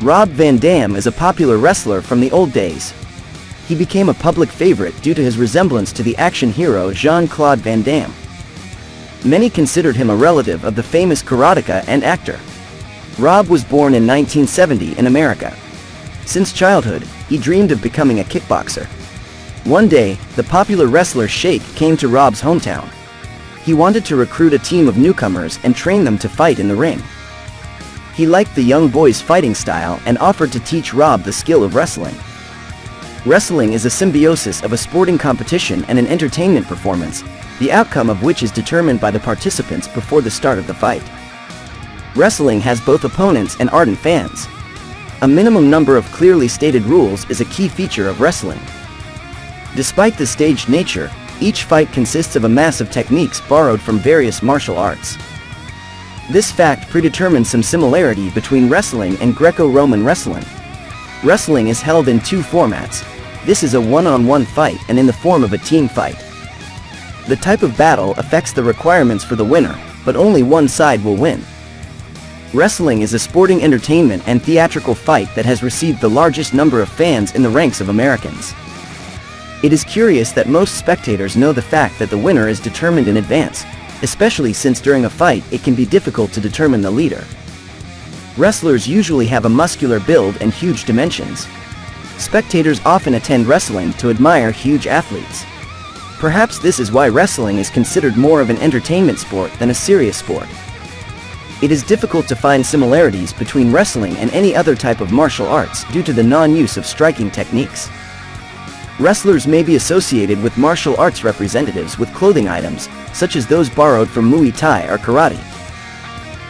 Rob Van Dam is a popular wrestler from the old days. He became a public favorite due to his resemblance to the action hero Jean-Claude Van Damme. Many considered him a relative of the famous karateka and actor. Rob was born in 1970 in America. Since childhood, he dreamed of becoming a kickboxer. One day, the popular wrestler Sheik came to Rob's hometown. He wanted to recruit a team of newcomers and train them to fight in the ring. He liked the young boy's fighting style and offered to teach Rob the skill of wrestling. Wrestling is a symbiosis of a sporting competition and an entertainment performance, the outcome of which is determined by the participants before the start of the fight. Wrestling has both opponents and ardent fans. A minimum number of clearly stated rules is a key feature of wrestling. Despite the staged nature, each fight consists of a mass of techniques borrowed from various martial arts. This fact predetermines some similarity between wrestling and Greco-Roman wrestling. Wrestling is held in two formats. This is a one-on-one fight and in the form of a team fight. The type of battle affects the requirements for the winner, but only one side will win. Wrestling is a sporting entertainment and theatrical fight that has received the largest number of fans in the ranks of Americans. It is curious that most spectators know the fact that the winner is determined in advance, especially since during a fight it can be difficult to determine the leader. Wrestlers usually have a muscular build and huge dimensions. Spectators often attend wrestling to admire huge athletes. Perhaps this is why wrestling is considered more of an entertainment sport than a serious sport. It is difficult to find similarities between wrestling and any other type of martial arts due to the non-use of striking techniques. Wrestlers may be associated with martial arts representatives with clothing items, such as those borrowed from Muay Thai or karate.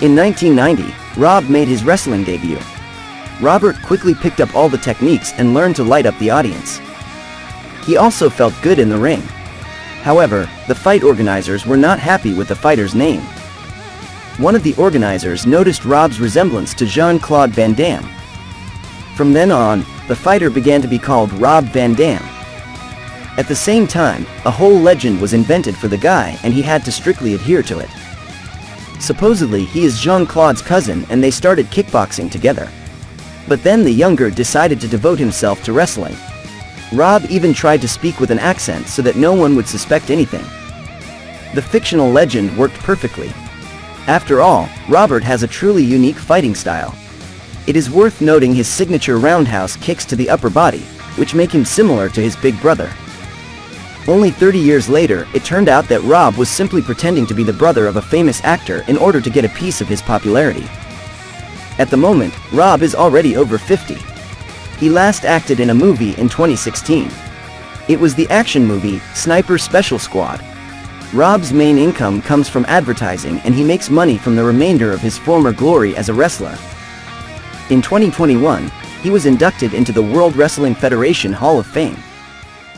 In 1990, Rob made his wrestling debut. Robert quickly picked up all the techniques and learned to light up the audience. He also felt good in the ring. However, the fight organizers were not happy with the fighter's name. One of the organizers noticed Rob's resemblance to Jean-Claude Van Damme. From then on, the fighter began to be called Rob Van Dam. At the same time, a whole legend was invented for the guy and he had to strictly adhere to it. Supposedly he is Jean-Claude's cousin and they started kickboxing together. But then the younger decided to devote himself to wrestling. Rob even tried to speak with an accent so that no one would suspect anything. The fictional legend worked perfectly. After all, Robert has a truly unique fighting style. It is worth noting his signature roundhouse kicks to the upper body, which make him similar to his big brother. Only 30 years later, it turned out that Rob was simply pretending to be the brother of a famous actor in order to get a piece of his popularity. At the moment, Rob is already over 50. He last acted in a movie in 2016. It was the action movie, Sniper Special Squad. Rob's main income comes from advertising and he makes money from the remainder of his former glory as a wrestler. In 2021, he was inducted into the World Wrestling Federation Hall of Fame.